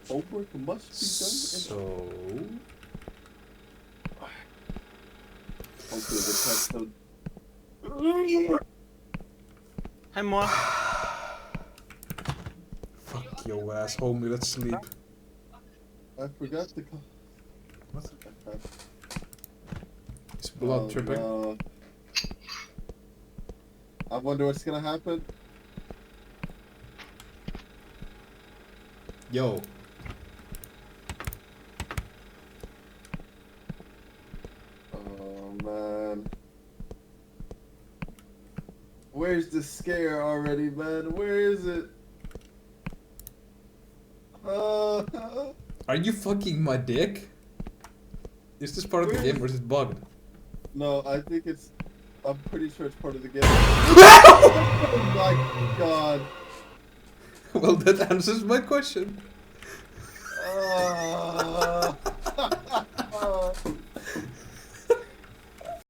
Homework must be done. So... Hopefully the text don't... Hi, moi. Fuck your ass, homie, let's sleep. I forgot to call. What? Is blood dripping? No. I wonder what's gonna happen. Yo. Oh man. Where's the scare already, man? Where is it? Are you fucking my dick? Is this part of the game or is it bugged? No, I think it's... I'm pretty sure it's part of the game. Oh my god. Well, that answers my question.